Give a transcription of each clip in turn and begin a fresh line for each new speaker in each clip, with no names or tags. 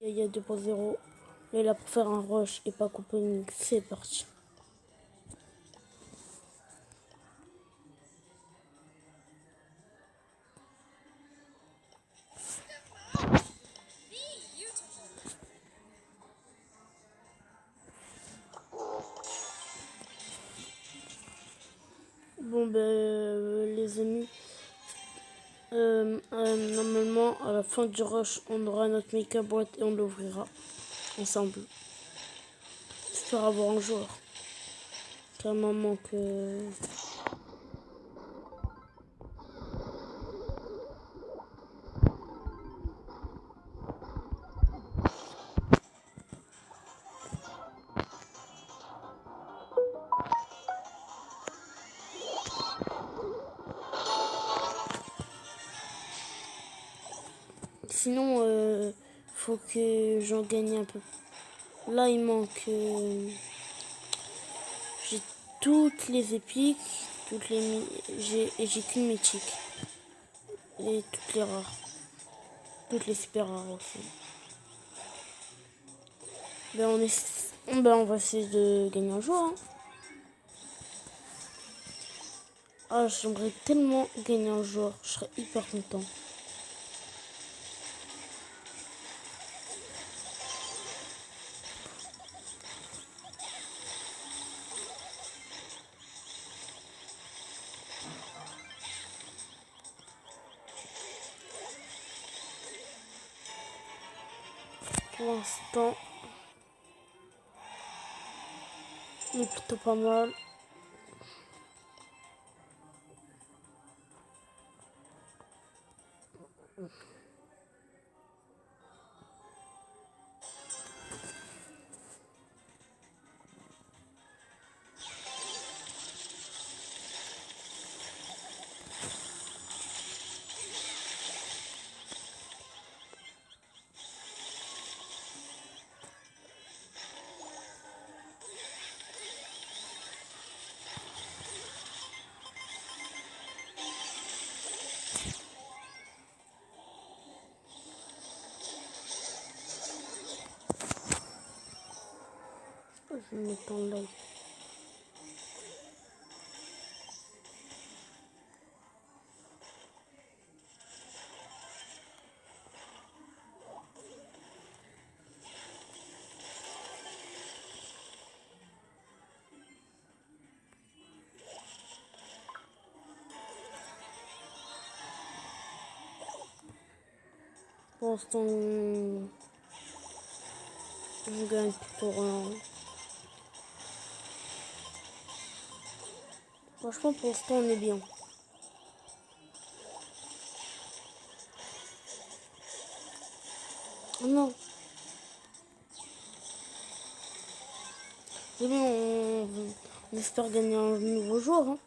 Il y a 2.0. Mais là pour faire un rush et pas couper une ligne, c'est parti. Bon les amis, normalement à la fin du rush on aura notre méca boîte et on l'ouvrira ensemble. J'espère avoir un joueur. Car maman que... Sinon, faut que j'en gagne un peu. Là, il manque... j'ai toutes les épiques, toutes les... j'ai qu'une mythique. Et toutes les rares. Toutes les super rares aussi. On va essayer de gagner un joueur. Hein. Ah, j'aimerais tellement gagner un joueur. Je serais hyper content. Pour l'instant, il est plutôt pas mal. Je vais mettre en live. Pour l'instant, on gagne plutôt rien. Franchement, pour l'instant, on est bien. Oh non. Oui, on espère gagner un nouveau joueur. Hein.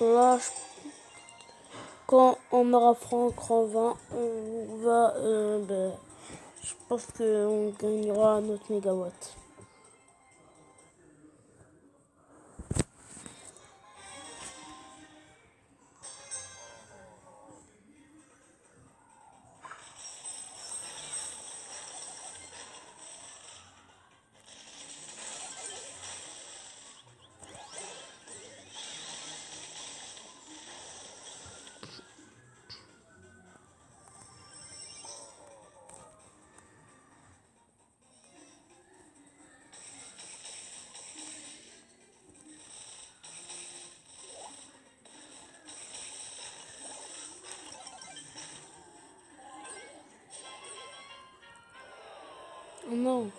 Là, quand on aura franc en 20, on va... je pense qu'on gagnera notre mégawatt. Oh non.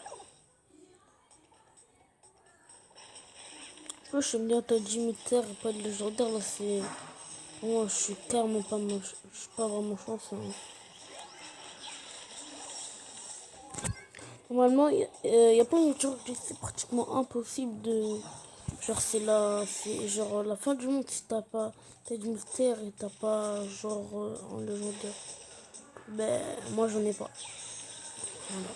Moi, je suis bientôt à 10 000 terres et pas de légendaire. Là, c'est Moi, je suis clairement pas moche. Je suis pas vraiment chanceux. Hein. Normalement, y a plein de gens qui disent que c'est pratiquement impossible de. Genre, c'est genre la fin du monde si t'as pas. T'as du mystère et t'as pas genre en légendaire. Ben, moi j'en ai pas. Voilà.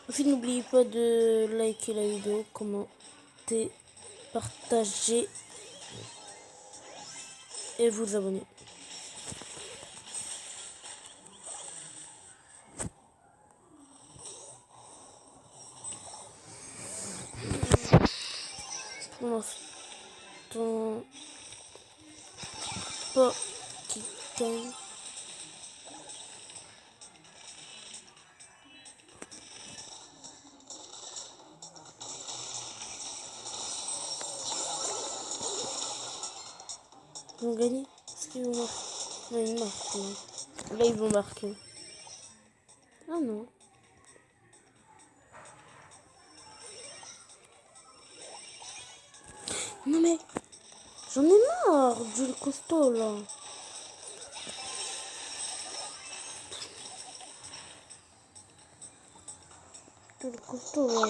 Aussi, n'oubliez pas de liker la vidéo, commenter, partager et vous abonner. Pour l'instant, pas qui gagne. Ils vont gagner. Est-ce qu'ils vont marquer? Non, ils marquent. Non. Là, ils vont marquer. Ah non. Non mais, j'en ai marre du costaud là. Du costaud là.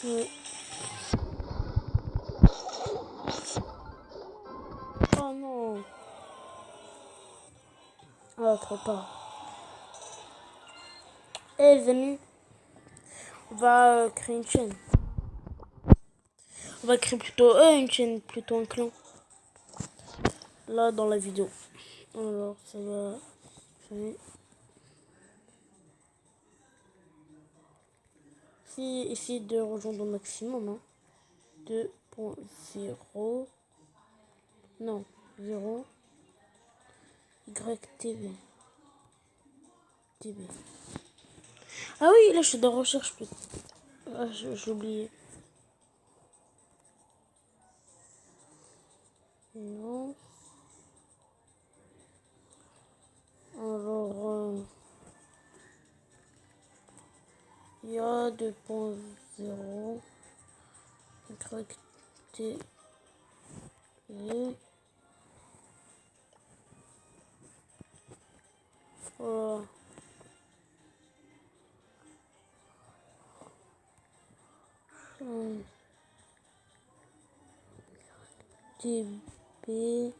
Oui. Oh non. Ah, trop tard. Eh les amis, on va créer une chaîne. On va créer plutôt une chaîne, plutôt un clan. Là dans la vidéo. Alors ça va. Si essayer de rejoindre au maximum. Hein. 2.0. Non, 0. YTV. TV. Ah oui, là je suis dans recherche. Ah, j'ai oublié. Non. Alors, il y a 2.0. YTV. Voilà. TB.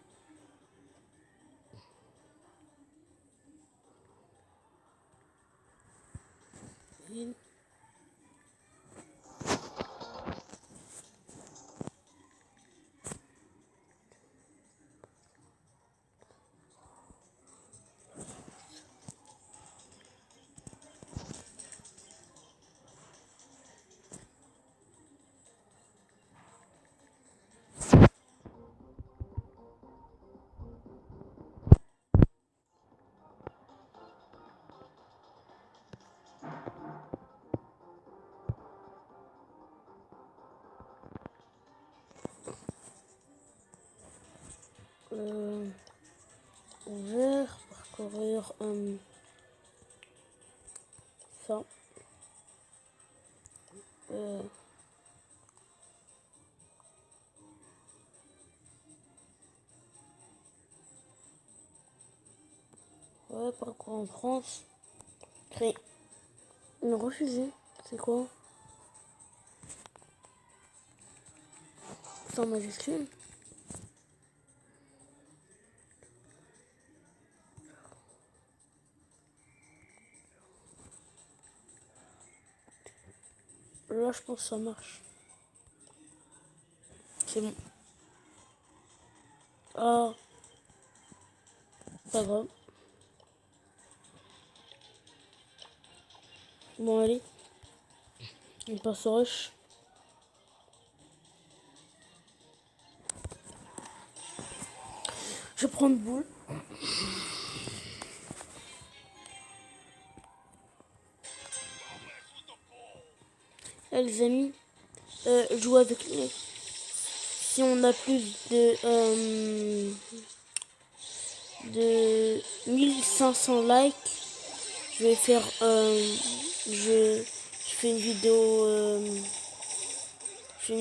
Ouvert, parcourir ça. Ouais, parcours en France. Créer. Mais refusé. C'est quoi? C'est en majuscule. Là, je pense que ça marche. C'est bon. Ah, pas grave. Bon, allez. On passe au rush. Je prends une boule. Eh, les amis, jouer avec nous. Si on a plus de de 1500 likes, je vais faire je fais une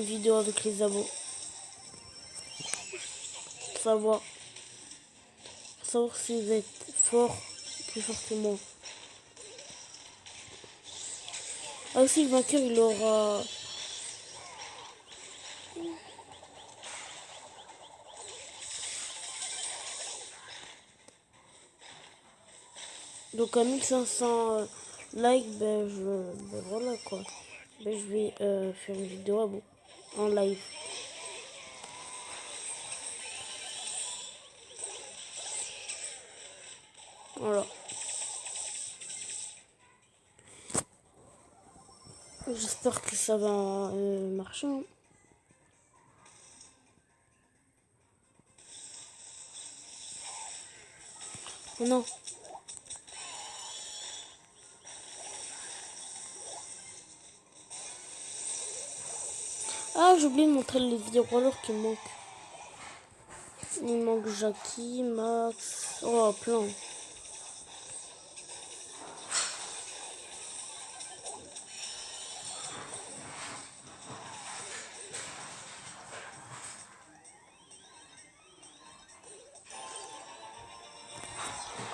vidéo avec les abos. Savoir si vous êtes fort, plus fort que moi. Ah aussi, le vainqueur il aura donc à 1500 likes, ben voilà quoi. Ben, je vais faire une vidéo à vous en live. Voilà. J'espère que ça va marcher. Hein. Oh non. Ah, j'ai oublié de montrer les vidéos alors qui me manquent. Il manque Jackie, Max. Oh, plein.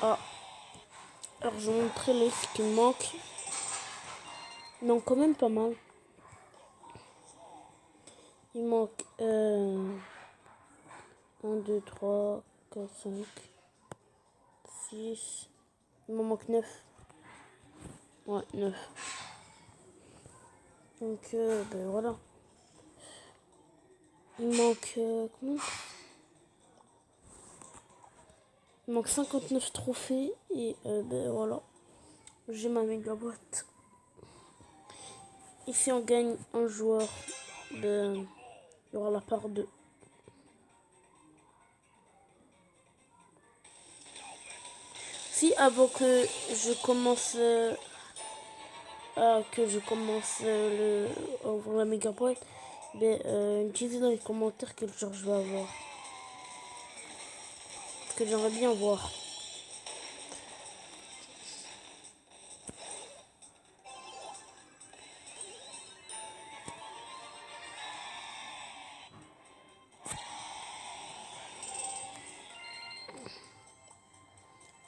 Ah. Alors, je vais montrer les qui me manquent. Non, quand même pas mal. Il manque 1, 2, 3, 4, 5, 6. Il m'en manque 9. Ouais, 9. Donc, ben voilà. Il manque. Combien? Il manque 59 trophées. Et ben voilà. J'ai ma méga boîte. Et si on gagne un joueur, ben, il y aura la part 2. Si avant que je commence à ouvrir la méga boîte, ben, me dites dans les commentaires quel genre je vais avoir. Parce que j'aimerais bien voir.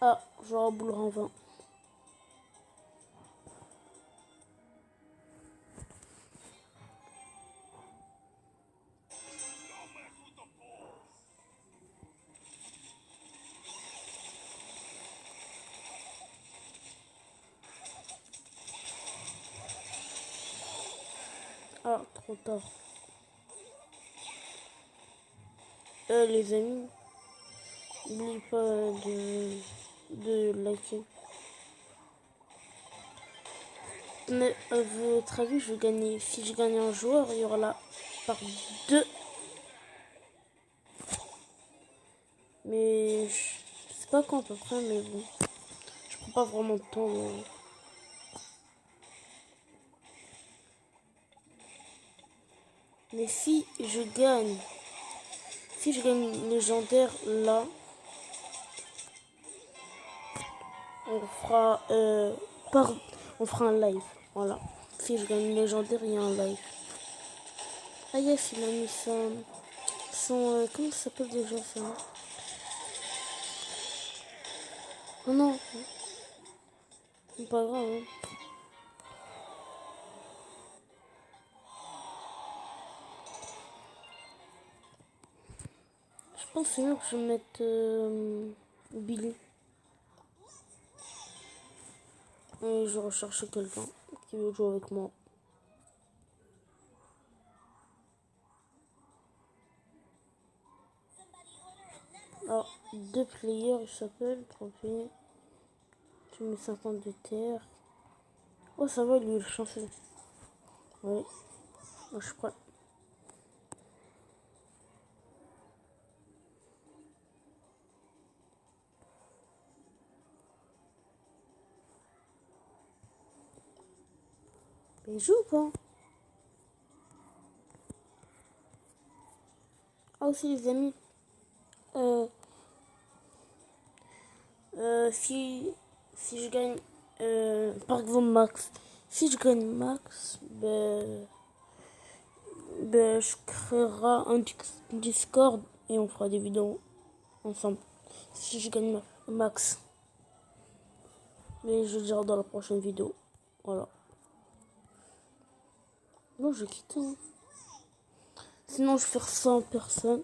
Ah, j'aurai boule en 20. Ah, trop tard. Les amis, n'oubliez pas de liker. Mais à votre avis, je vais gagner. Si je gagne un joueur, il y aura la part 2. Mais je sais pas quand à peu près, mais bon. Je prends pas vraiment de temps. Mais si je gagne légendaire là, on fera on fera un live. Voilà. Si je gagne légendaire, il y a un live. Ah yes, il a mis son comment ça s'appelle déjà ça? Oh non, c'est pas grave. Hein. Je pense que c'est mieux que je mette Billy. Et je recherche quelqu'un qui veut jouer avec moi. Alors, 2 players, il s'appelle, trophée. Je mets 50 de terre. Oh, ça va, lui, il est chanceux. Oui, moi, je suis prêt. Mais il joue ou pas? Ah, aussi, les amis. Euh, Si je gagne, par exemple max, si je gagne max, je créerai un Discord et on fera des vidéos ensemble. Si je gagne max. Mais je le dirai dans la prochaine vidéo. Voilà. Non, je quitte. Hein. Sinon, je vais faire 100 personnes.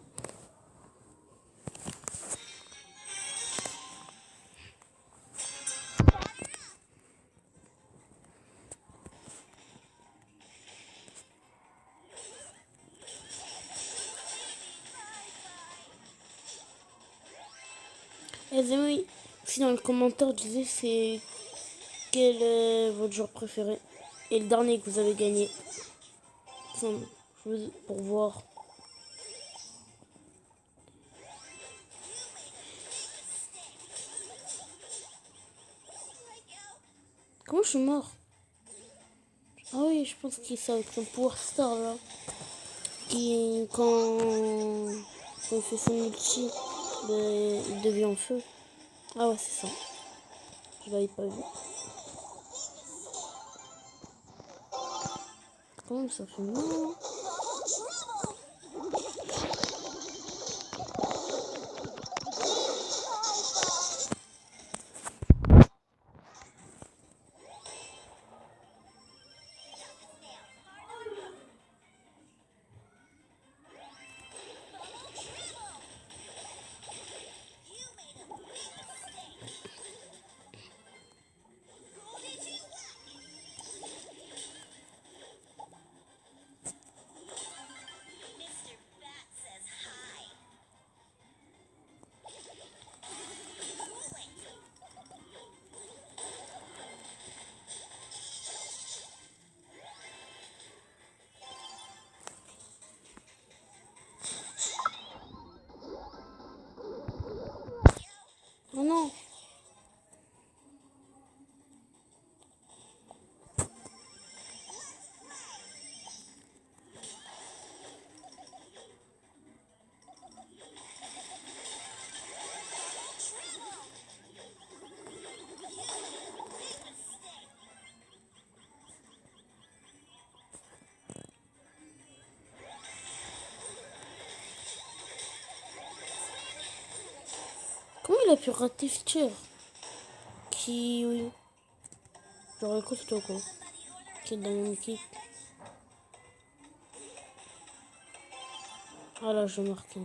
Et les amis, si dans les commentaires, disais c'est quel est votre joueur préféré. Et le dernier que vous avez gagné. Pour voir. Comment je suis mort? Ah oui, je pense qu'il c'est avec son Power Star là. Qui, quand il fait son ulti, il devient en feu. Ah ouais, c'est ça. Je l'avais pas vu. Comment ça fait mal? Oh non. Comment il a pu rater Fitcher? Qui, oui. Genre costaud quoi. Qui est dans mon équipe. Ah là, je marque.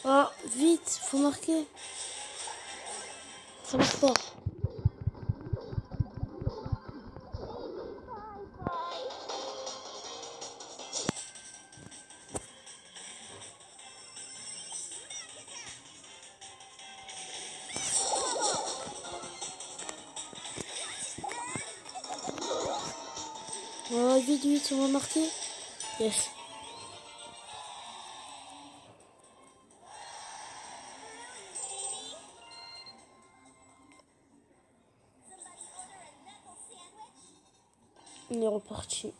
Ah, vite, faut marquer. Ça marche pas. Ah, vite, vite, on va marquer. Yes. On est reparti.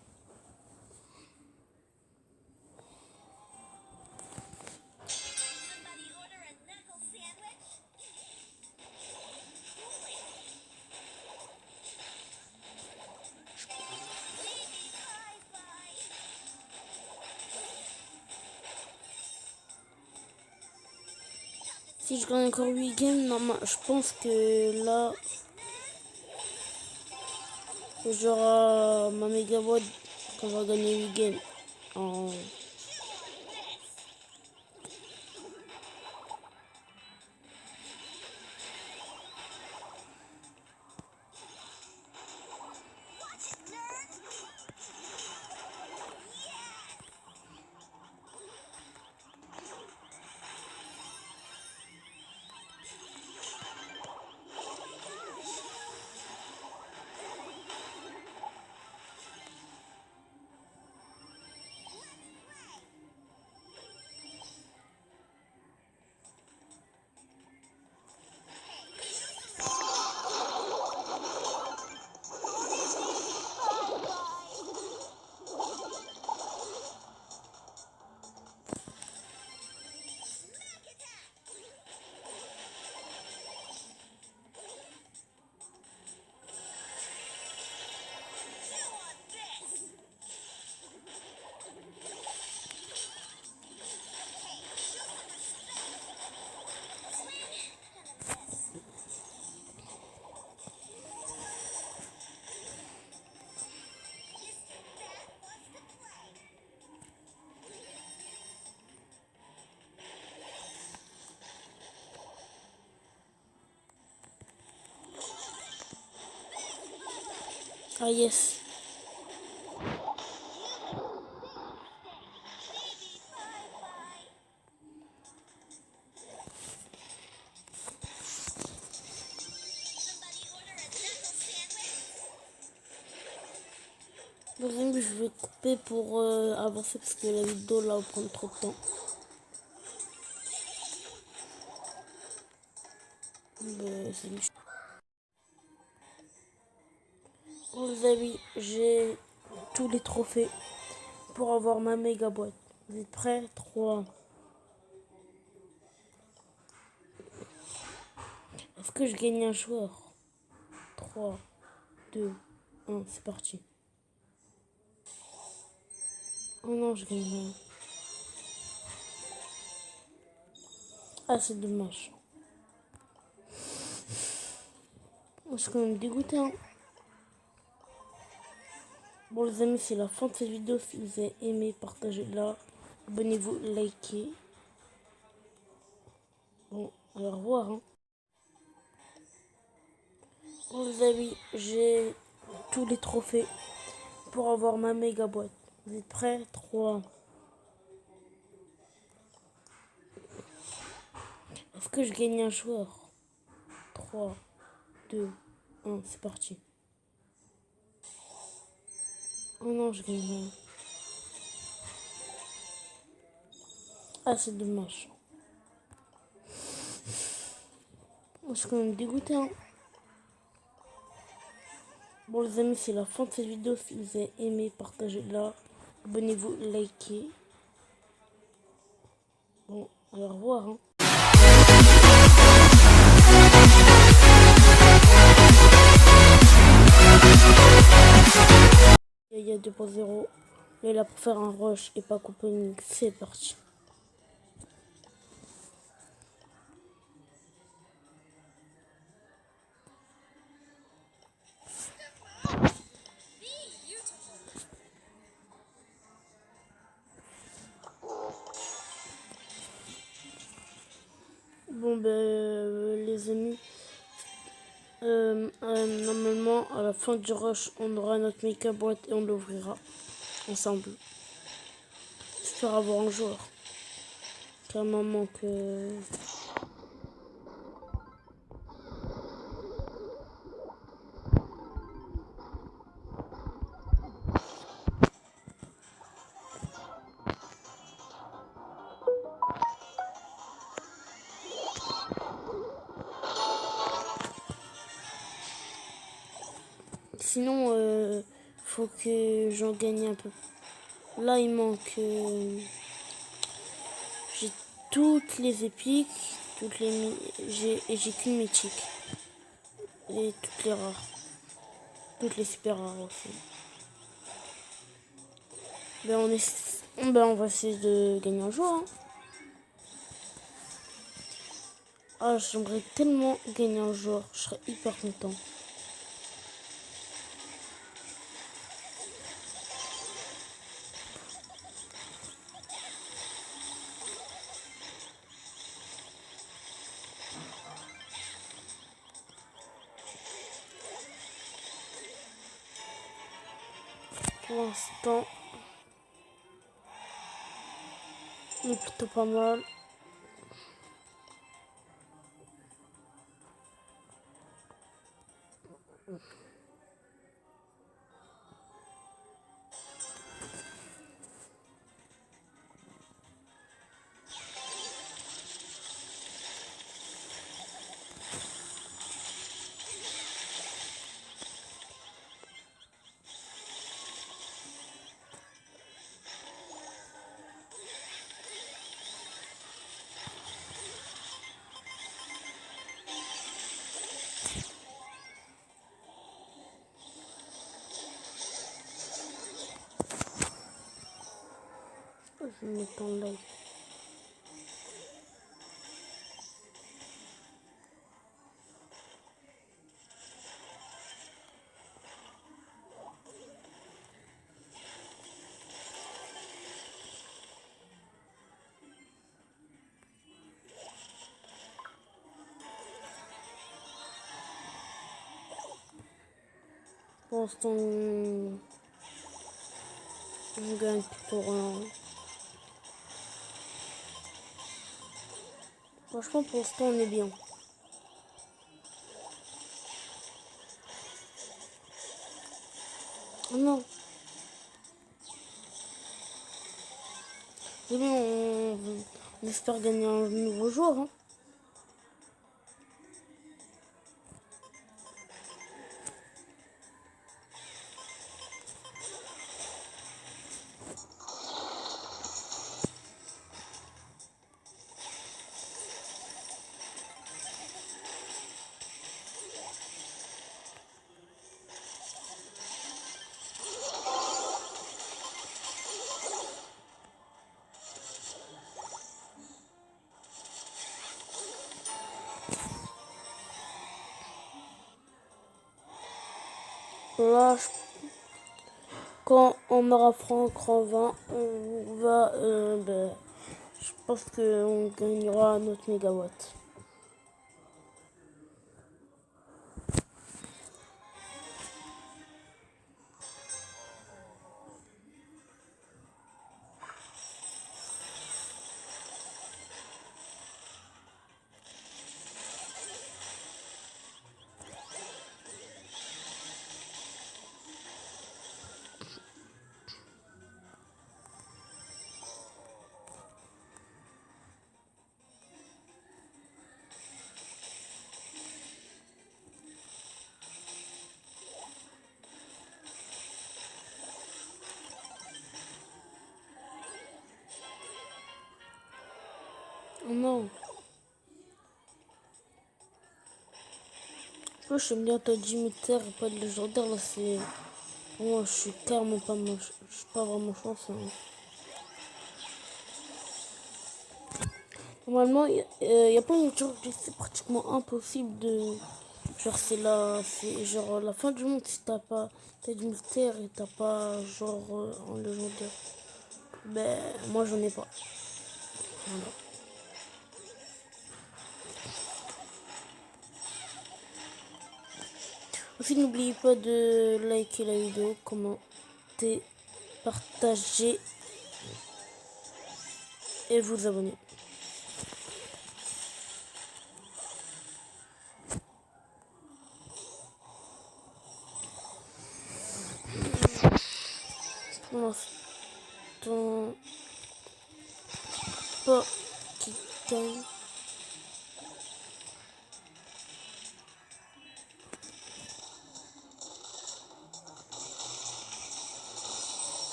Si je gagne encore 8 games, non, je pense que là, j'aurai ma mégawatt qu'on va gagner 8 games. En... Ah yes. Les amis, je vais couper pour avancer parce que la vidéo là va prendre trop de temps. C'est une... Bon les amis, j'ai tous les trophées pour avoir ma méga boîte. Vous êtes prêts? 3. Est-ce que je gagne un joueur? 3, 2, 1, c'est parti. Oh non, je gagne rien. Ah, c'est dommage. Je suis quand même dégoûté, hein. Bon les amis, c'est la fin de cette vidéo. Si vous avez aimé, partagez-la. Abonnez-vous, likez. Bon, au revoir, hein. Bon les amis, j'ai tous les trophées pour avoir ma méga boîte. Vous êtes prêts? 3. Est-ce que je gagne un joueur? 3, 2, 1, c'est parti. Oh non, je gagne rien. Ah, c'est dommage. Je suis quand même dégoûté, hein. Bon les amis, c'est la fin de cette vidéo. Si vous avez aimé, partagez-la. Abonnez-vous, likez. Bon, au revoir, hein. Il y a 2.0. Il est là pour faire un rush et pas couper. C'est parti. Bon ben les amis, normalement à la fin du rush on aura notre méga boîte et on l'ouvrira ensemble. J'espère avoir un joueur. Car m'en manque. Sinon, faut que j'en gagne un peu. Là il manque. J'ai toutes les épiques, j'ai qu'une mythique. Et toutes les rares. Toutes les super rares aussi. On va essayer de gagner un joueur, hein. Ah, j'aimerais tellement gagner un joueur. Je serais hyper content. Pour l'instant, il est plutôt pas mal. Je vais mettre en live. Pour l'instant, on gagne plutôt rien. Franchement, pour l'instant, on est bien. Oh non. Mais bon, on espère gagner un nouveau joueur. Hein. Là, quand on aura Franck Ranvin, on va, je pense qu'on gagnera notre mégawatt. Oh non. Moi, j'aime bien ta Dimitri et pas de légendaire. Là, c'est. Moi, je suis clairement pas, je suis pas vraiment chanceux. Hein. Normalement, y a pas une jour que c'est pratiquement impossible de. Genre, c'est genre la fin du monde si t'as pas. T'as du mystère et t'as pas genre en légendaire. Ben, moi, j'en ai pas. Voilà. Aussi, n'oubliez pas de liker la vidéo, commenter, partager et vous abonner. Pour l'instant, pas qui gagne.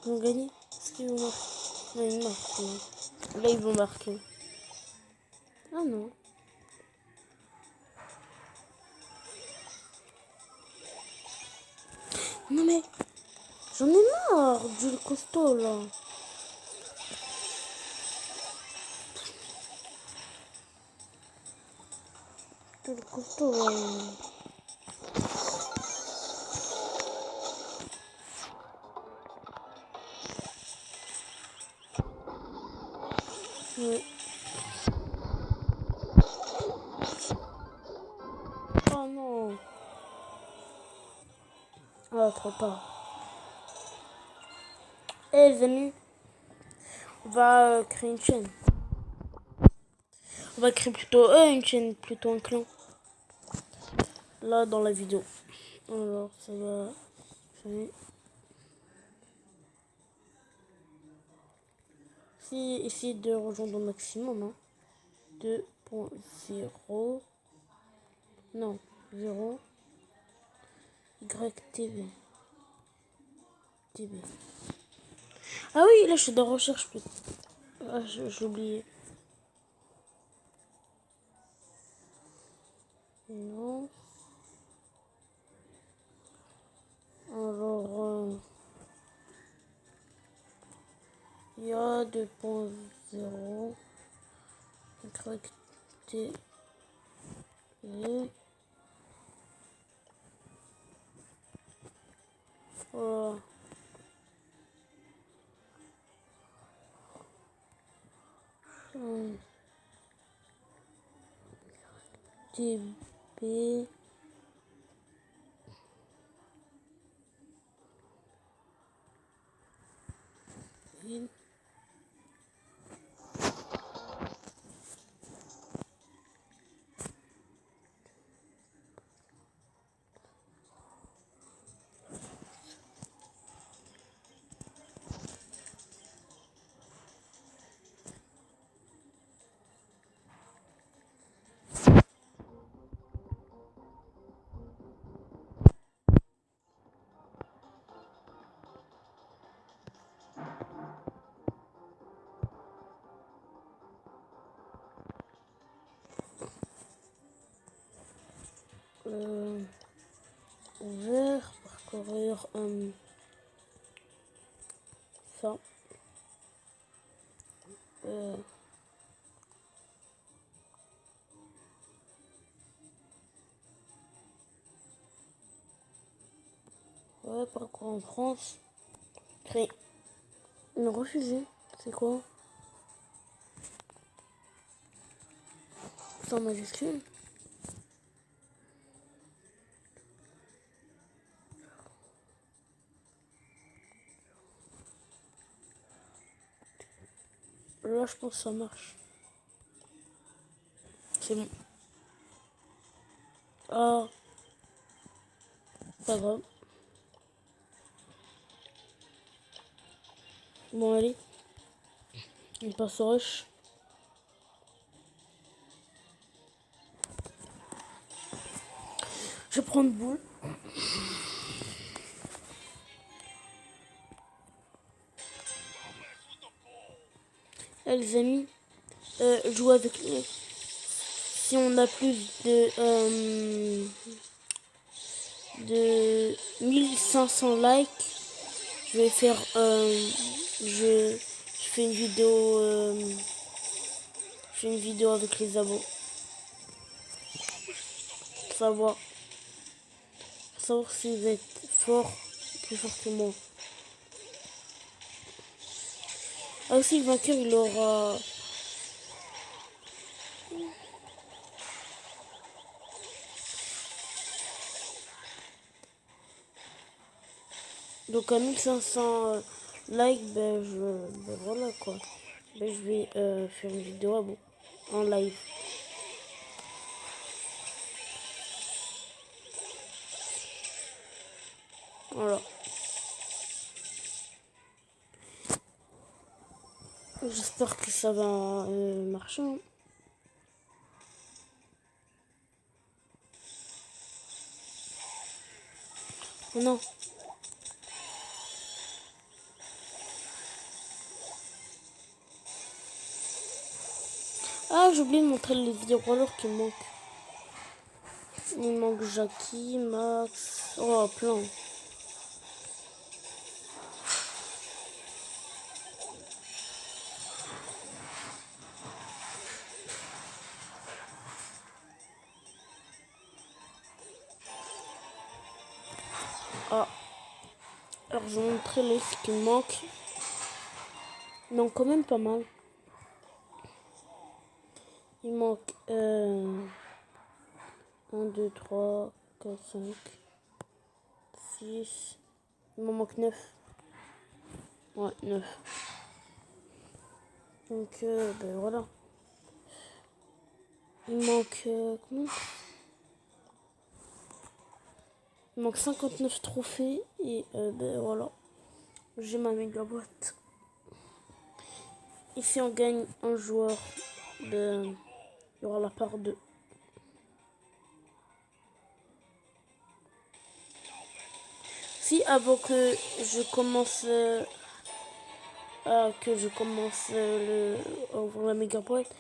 Ils vont gagner. Est-ce qu'ils vont marquer? Non, ils marquent. Non. Là, ils vont marquer. Ah non. Non mais, j'en ai marre du costaud là. Du costaud là. Ouais. Oh non. Ah, trop tard. Eh les amis, on va créer une chaîne. On va créer plutôt une chaîne, plutôt un clan. Là dans la vidéo. Alors ça va. Si essayer de rejoindre au maximum. Hein. 2.0. Non, 0. YTV. TV. Ah oui, là je suis dans recherche. Ah, j'ai oublié. Non. Alors, il y a 2.0. YTV. Voilà. TB. Win. Ouvert, parcourir ça. Ouais, parcours en France. Créer. Mais refusé. C'est quoi? C'est en majuscule. Là, je pense que ça marche. C'est bon. Ah, pas grave. Bon, allez. On passe au rush. Je vais prendre boule. Les amis, jouer avec nous. Si on a plus de 1500 likes, je vais faire je fais une vidéo avec les abos. Savoir si vous êtes fort, plus fort que moi. Ah aussi, le vainqueur il aura donc à 1500 likes, ben voilà quoi. Ben je vais faire une vidéo bon, en live. Voilà. J'espère que ça va marcher. Hein. Non. Ah, j'ai oublié de montrer les vidéos alors qui me manquent. Il manque Jackie, Max. Oh, plein. Ah. Alors, je vais montrer les qui me manquent. Non, quand même pas mal. Il manque 1, 2, 3, 4, 5, 6. Il m'en manque 9. Ouais, 9. Donc, ben voilà. Il manque combien? Il manque 59 trophées et ben voilà. J'ai ma méga boîte. Et si on gagne un joueur, ben, il y aura la part 2. Si avant que je commence la méga boîte,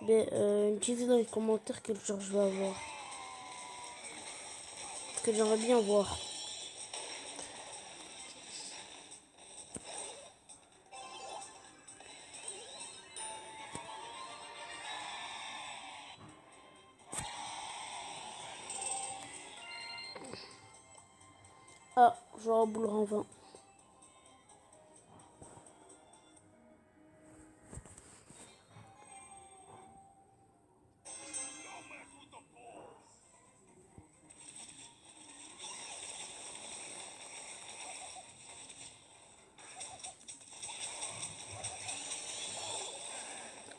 ben, dites dans les commentaires quel genre je vais avoir. Parce que j'aimerais bien voir. Ah, j'aurai boule en 20.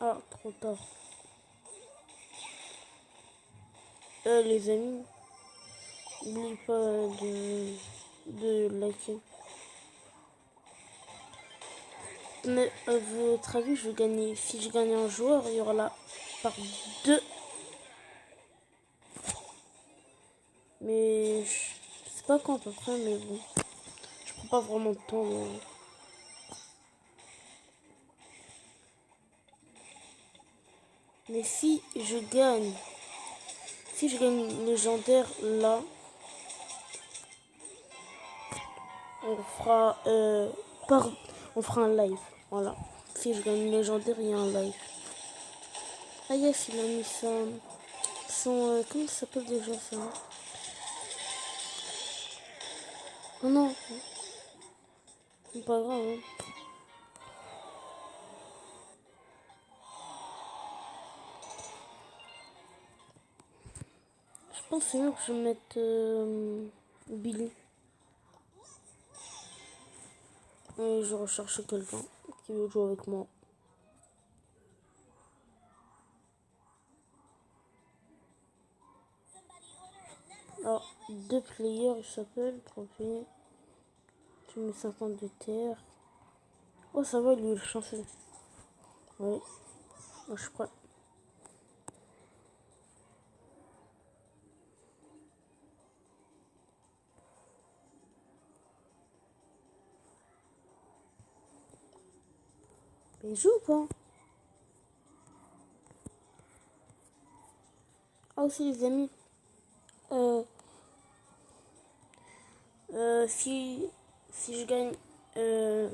Ah, trop tard. Les amis, n'oubliez pas de liker. Mais à votre avis, je vais gagner. Si je gagne un joueur, il y aura la part 2. Mais je sais pas quand à peu près, mais bon. Je prends pas vraiment de temps. Mais si je gagne légendaire là, on fera on fera un live. Voilà. Si je gagne légendaire, il y a un live. Ah yes, il a mis son comment ça s'appelle déjà ça? Oh non, c'est pas grave. Hein. Je pense que c'est mieux que je mette Billy. Et je recherche quelqu'un qui veut jouer avec moi. Alors, 2 players, il s'appelle, profil. Je mets 50 de terre. Oh, ça va, lui, il est chanceux. Oui, je suis prêt. Il joue ou pas? Ah, aussi, les amis. Si je gagne,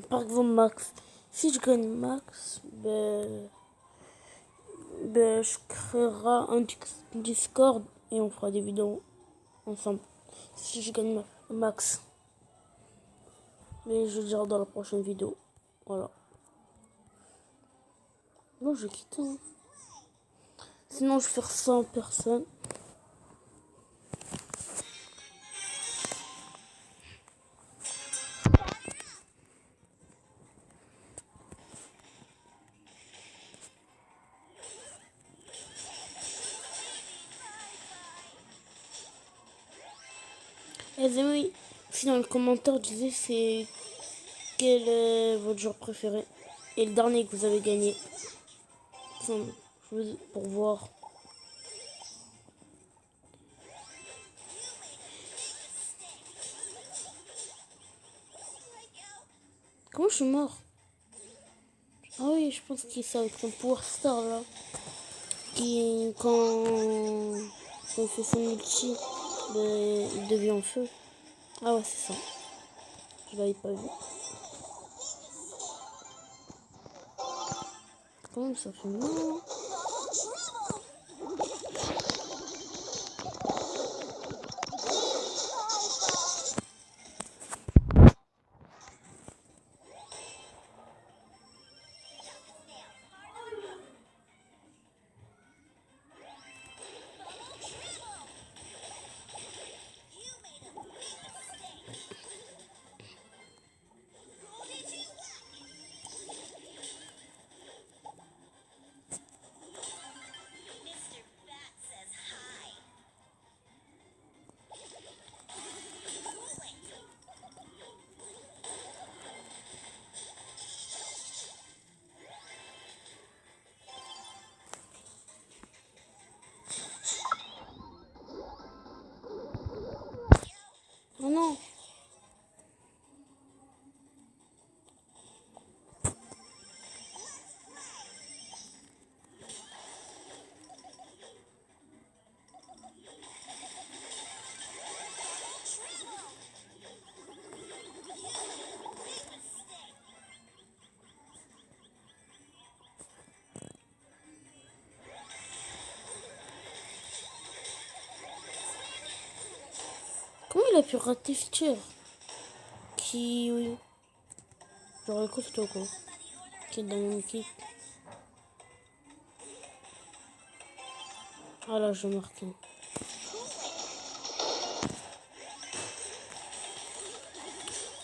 par exemple, Max. Si je gagne Max, je créerai un Discord et on fera des vidéos ensemble. Si je gagne Max. Mais je le dirai dans la prochaine vidéo. Voilà. Non, je quitte. Hein. Sinon, je vais faire 100 personnes. Les amis, si dans le commentaire, disait c'est quel est votre joueur préféré et le dernier que vous avez gagné. Pour voir. Comment je suis mort? Ah oui, je pense qu'il c'est avec son Power Star là. Quand il fait son ulti, il devient en feu. Ah ouais, c'est ça. Je l'avais pas vu. Quand même, ça fait mal. Oh non. Comment il a pu rater Fitcher? Qui, oui. Genre, écoute, toi, quoi. Qui est dans mon équipe. Ah là, je marque.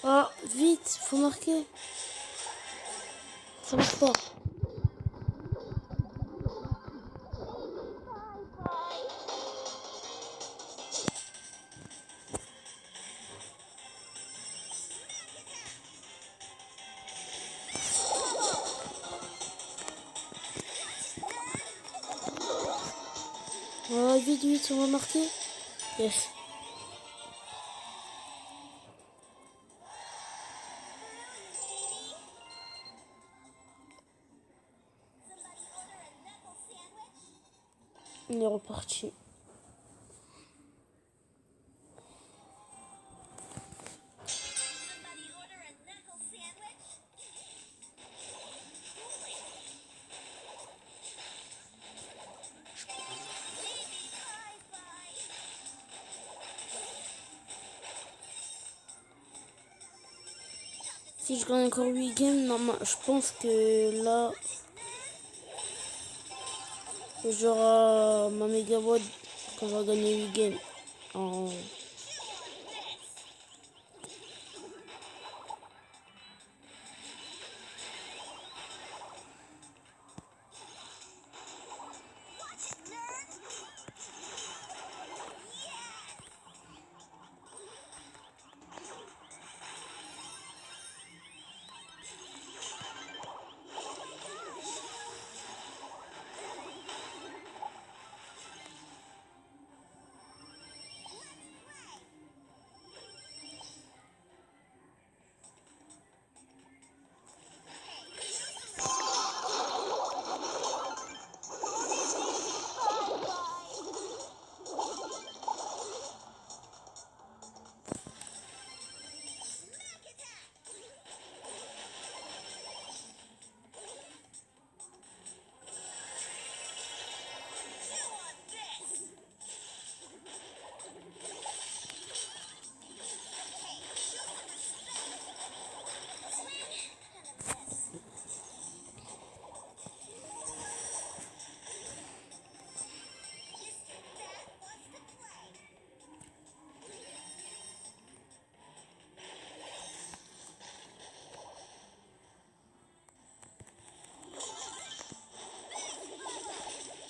Ah, vite, faut marquer. Ça marche pas. Ouais, vite, vite, on va marquer. Yes. On est reparti. Si je gagne encore 8 games, non, je pense que là, j'aurai ma méga boîte qu'on va gagner 8 games. En...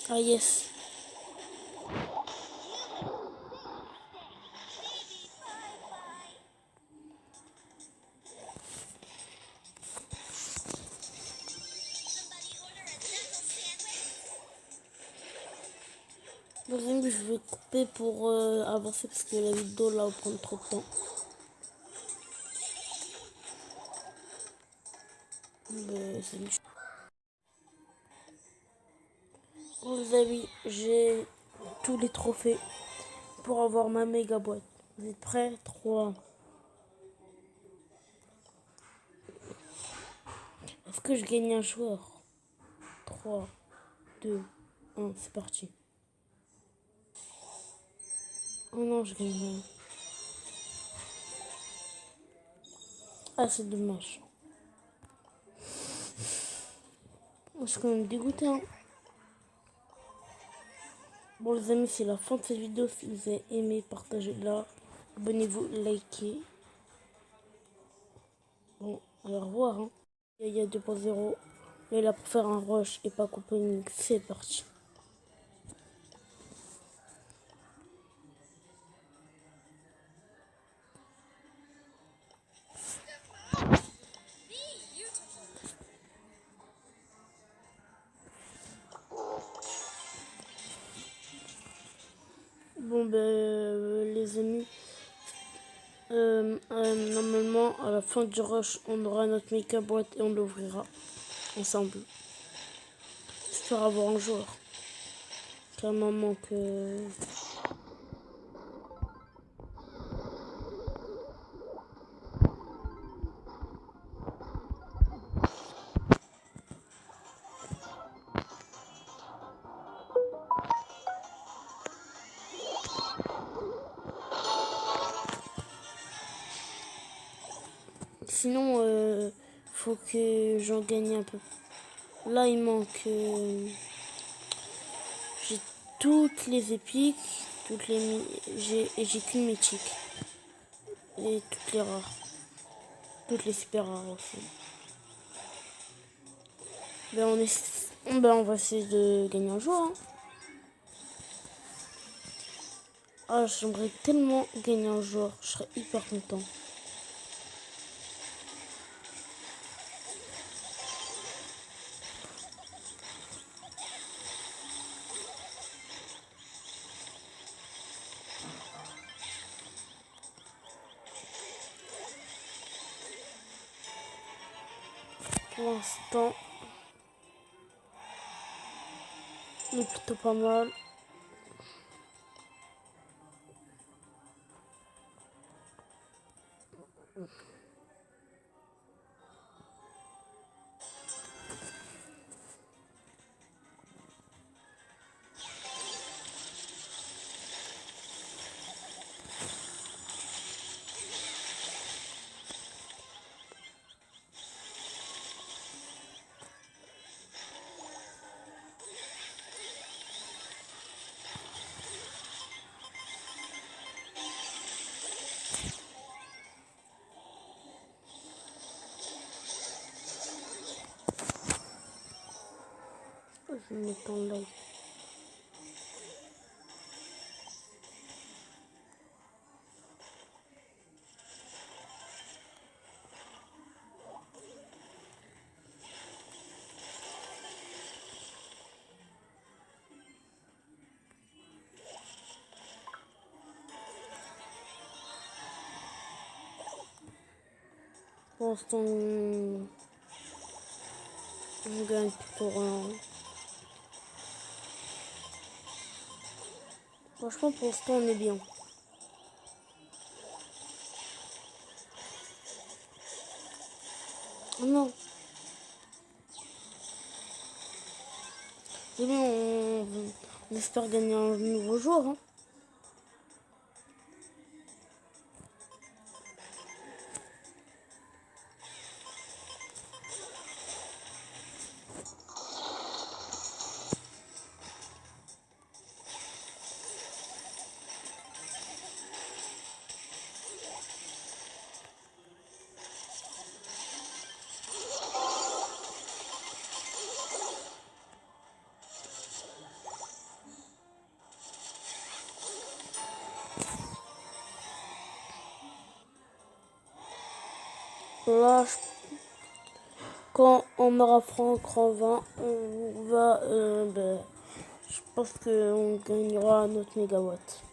Ah yes. Les amis, je vais couper pour avancer parce que la vidéo là va prendre trop de temps. C'est mieux. Bon, les amis, j'ai tous les trophées pour avoir ma méga boîte. Vous êtes prêts? 3. Est-ce que je gagne un joueur? 3, 2, 1, c'est parti. Oh non, je gagne rien. Ah, c'est dommage. Je suis quand même dégoûté, hein. Bon, les amis, c'est la fin de cette vidéo. Si vous avez aimé, partagez-la. Abonnez-vous, likez. Bon, au revoir, hein. Yaya 2.0. Là, il a pour faire un rush et pas couper. C'est parti. Bon, les amis, normalement, à la fin du rush, on aura notre méga boîte et on l'ouvrira ensemble. J'espère avoir un joueur. Qu'à un moment que... Sinon, faut que j'en gagne un peu. Là, il manque... j'ai toutes les épiques, toutes les... j'ai qu'une mythique. Et toutes les rares. Toutes les super rares aussi. On va essayer de gagner un joueur, hein. Ah, j'aimerais tellement gagner un joueur. Je serais hyper content. Pour l'instant, il est plutôt pas mal. Je vais mettre en live. Pour l'instant, on gagne plutôt rien. Franchement, pour l'instant, on est bien. Oh non. C'est bien, on espère gagner un nouveau joueur. Hein. Là, quand on aura Franck Rovin, on va, je pense qu'on gagnera notre mégawatt.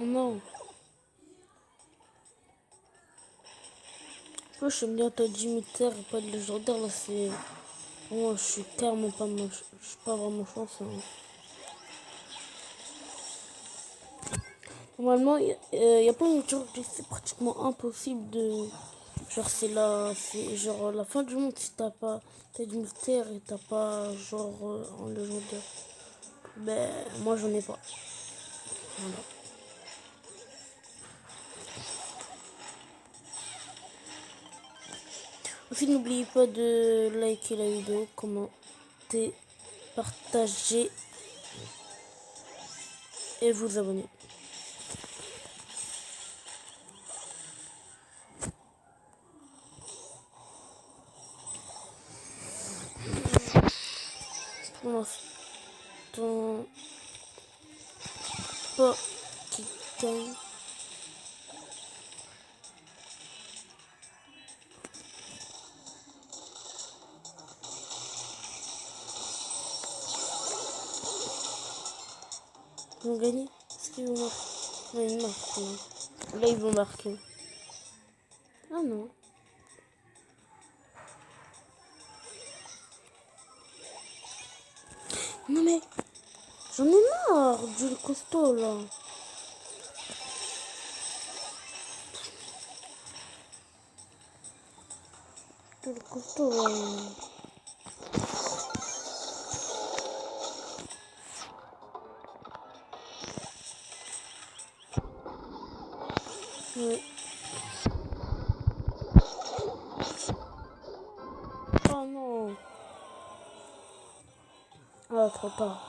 Oh non. Moi, j'aime bien ta Dimitri et pas de légendaire. Là, c'est. Moi, je suis clairement pas. Je suis pas vraiment chanceux. Hein. Normalement, il y a plein de gens qui c'est pratiquement impossible de. Genre, c'est genre la fin du monde si t'as pas. T'as du mystère et t'as pas genre en légendaire. Ben, moi, j'en ai pas. Voilà. Aussi, n'oubliez pas de liker la vidéo, commenter, partager et vous abonner. Pour l'instant, pas qui gagne. Ils vont gagner. Est-ce qu'ils vont marquer? Non, ils marquent. Non. Là, ils vont marquer. Ah non. Non mais, j'en ai marre du costaud là. Du costaud là. Ouais. Oh non. Ah, trop tard.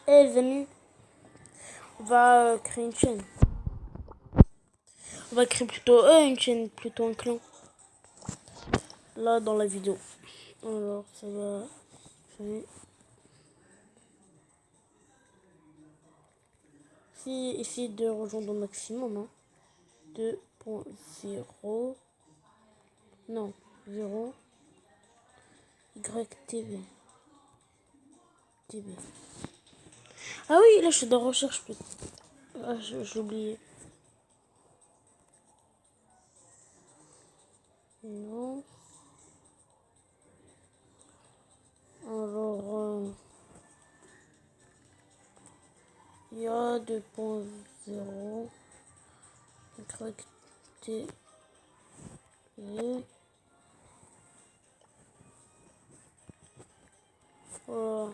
Eh les amis, on va créer une chaîne. On va créer plutôt une chaîne, plutôt un clan. Là dans la vidéo. Alors ça va. Je vais essayer de rejoindre au maximum. Hein. 2.0. Non, 0. YTV. TV. Ah oui, là je suis dans recherche. Ah, j'ai oublié. Non. Alors, il y a 2.0. YTV. Voilà.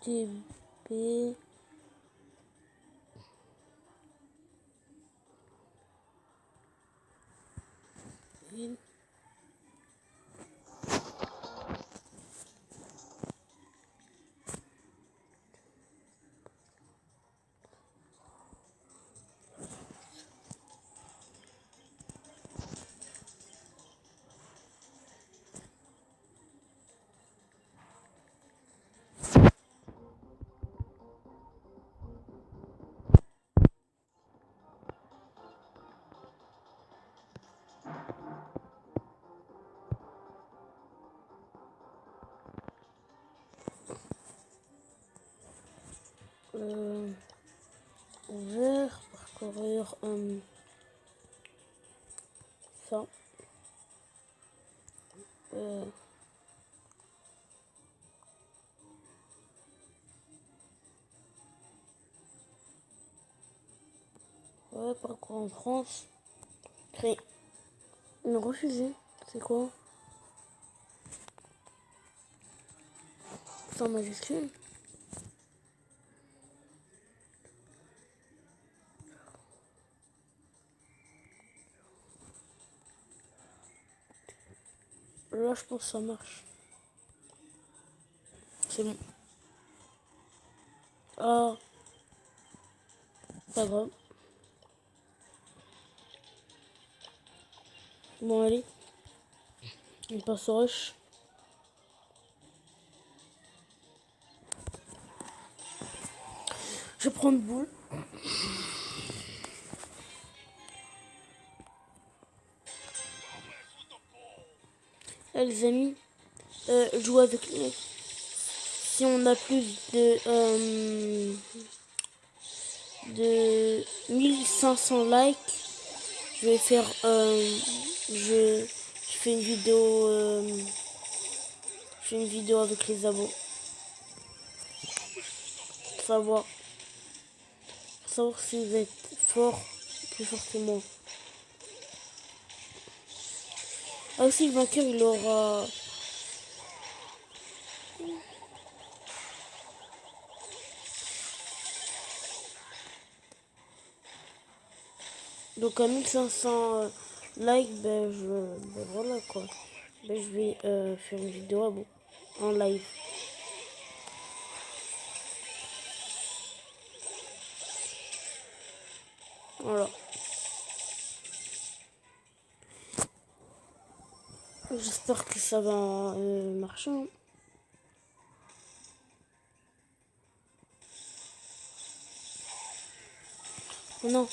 TB. Ouvert, parcourir ça. Ouais, parcours en France. Créer. Me refuser. C'est quoi? C'est en majuscule. Là, je pense que ça marche. C'est bon. Ah, pas grave. Bon, allez. On passe au rush. Je prends une boule. Là, les amis, jouer avec les... Si on a plus de 1500 likes, je vais faire... je fais une vidéo... je fais une vidéo avec les abos. Pour savoir si vous êtes fort, plus fort que moi. Ah aussi, le vainqueur, il aura... Donc à 1500 likes, ben, voilà quoi. Ben, je vais faire une vidéo à bon, en live. Voilà. J'espère que ça va marcher. Hein. Oh non.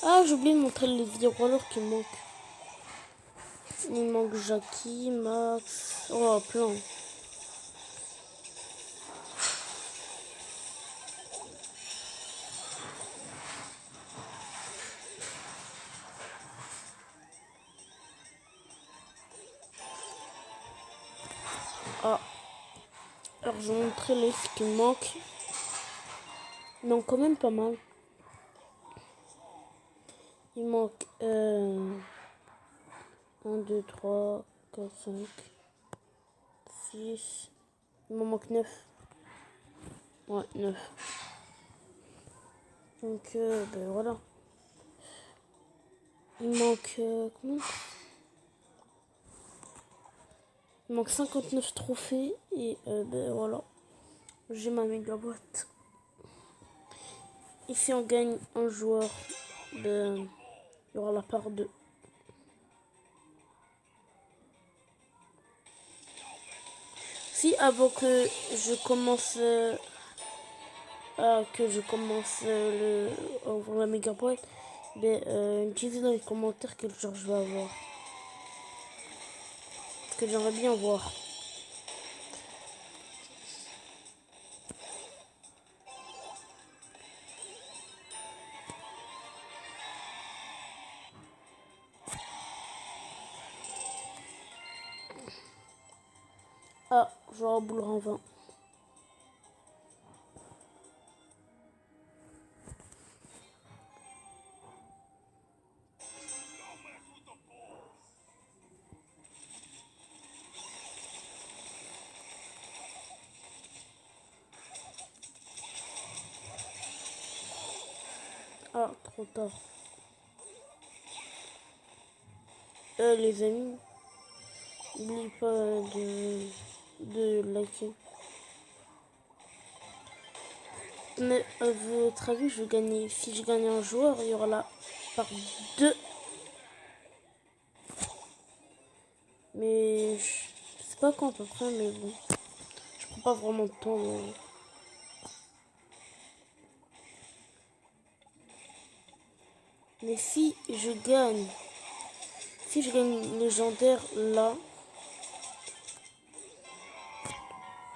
Ah, j'ai oublié de montrer les vidéos alors qui me manquent. Il manque Jackie, Max. Oh, plein. Ah. Alors, je vais montrer les qui me manquent. Non, quand même pas mal. Il manque 1, 2, 3, 4, 5, 6. Il m'en manque 9. Ouais, 9. Donc, ben voilà. Il manque... combien? Il manque 59 trophées. Et ben voilà. J'ai ma méga boîte. Et si on gagne un joueur, ben, il y aura la part 2. Si avant que je commence... à ouvrir la méga boîte, ben, me dites dans les commentaires quel genre je vais avoir. Parce que j'aimerais bien voir. Ah, genre boule en 20. Ah, trop tard. Les amis, n'oubliez pas de liker. Mais à votre avis, je vais gagner. Si je gagne un joueur, il y aura la part 2. Mais je sais pas quand à peu près, mais bon. Je prends pas vraiment de temps. Mais si je gagne légendaire là,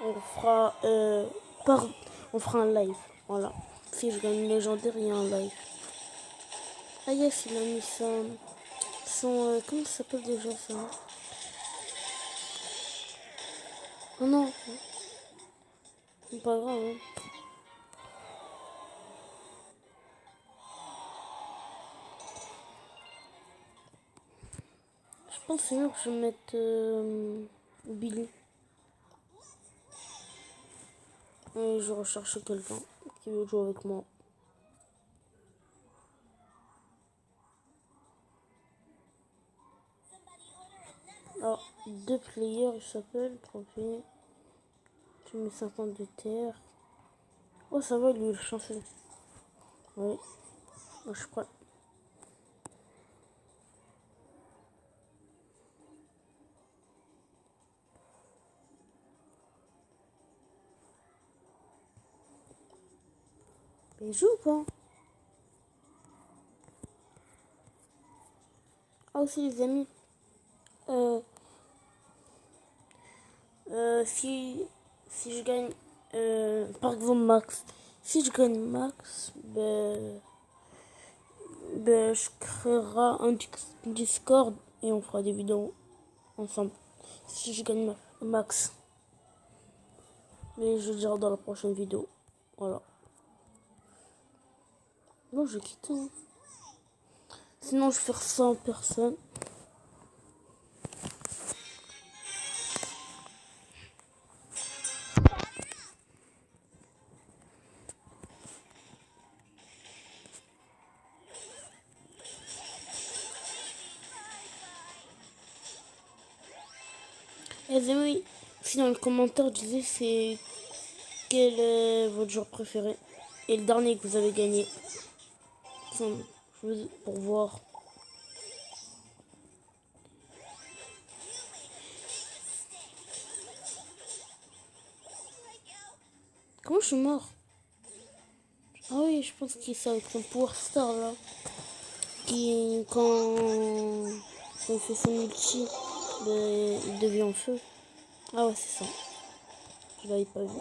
on fera on fera un live. Voilà. Si je gagne légendaire, il y a un live. Ah yes, il a mis son comment ça s'appelle déjà ça? Oh non, c'est pas grave. Hein. Je pense que c'est mieux que je mette Billy. Et je recherche quelqu'un qui veut jouer avec moi. Alors, 2 players, il s'appelle, trophée. Tu mets 50 de terre. Oh, ça va, lui, il est chanceux. Oui, moi, je suis prêt. Mais il joue ou pas? Ah, aussi, les amis. Euh, si je gagne, par exemple, Max. Si je gagne Max, ben je créerai un Discord et on fera des vidéos ensemble. Si je gagne Max. Mais je le dirai dans la prochaine vidéo. Voilà. Non, je quitte. Hein. Sinon, je fais 100 personnes. Et les amis, si dans les commentaires, disait c'est quel est votre joueur préféré et le dernier que vous avez gagné. Pour voir. Comment je suis mort? Ah oui, je pense qu'il c'est avec son Power Star là. Qui, quand il fait son ulti, il devient en feu. Ah ouais, c'est ça. Je l'avais pas vu.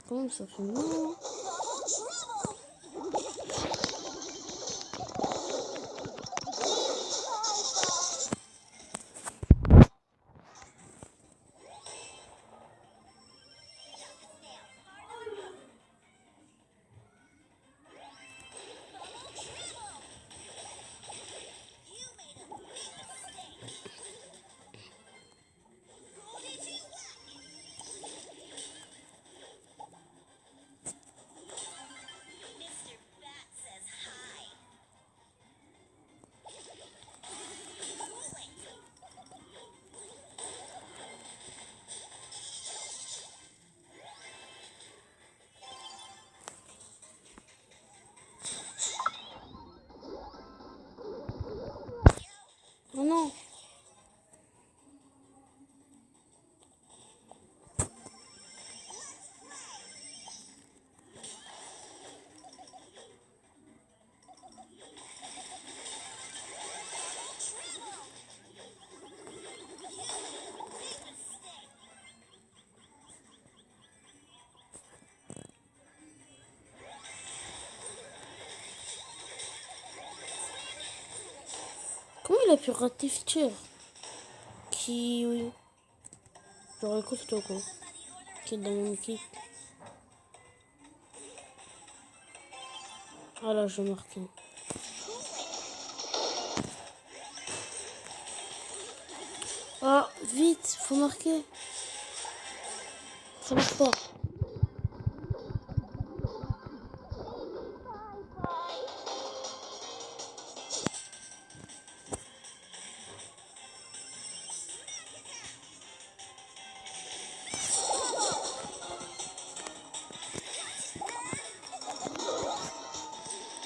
Comment ça fait mal? il a pu rater Fitcher. Qui, oui. Genre, écoute, toi, quoi. Qui est dans mon équipe. Ah là, je marque. Ah, vite, faut marquer. Ça marche pas.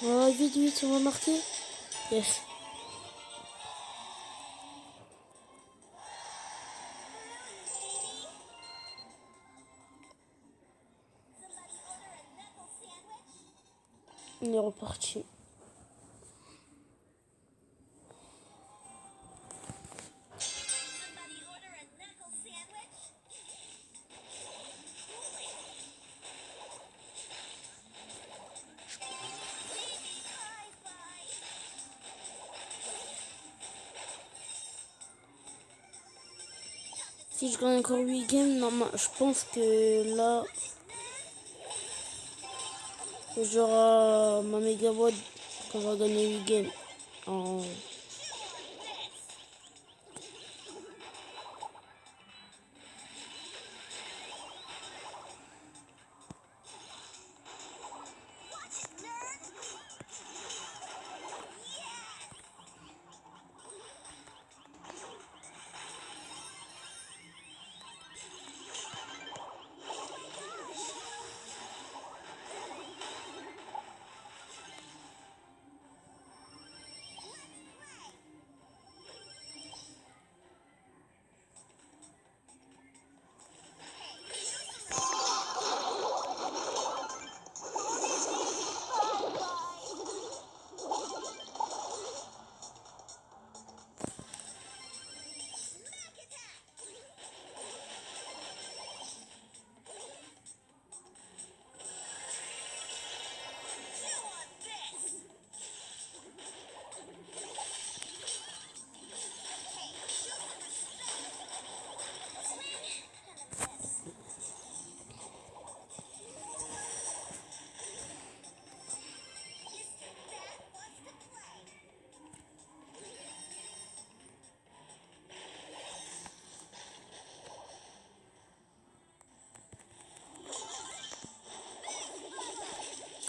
Voilà, vite, vite, on va marquer. Yes. On est reparti. Si je gagne encore 8 games, non, je pense que là, j'aurai ma méga boîte qu'on va gagner 8 games. En...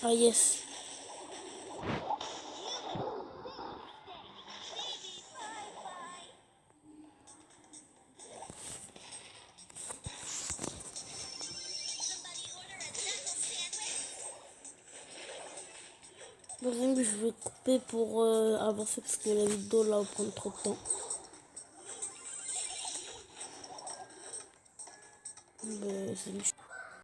Ah yes. Par exemple, je vais couper pour avancer parce que la vidéo là va prendre trop de temps. C'est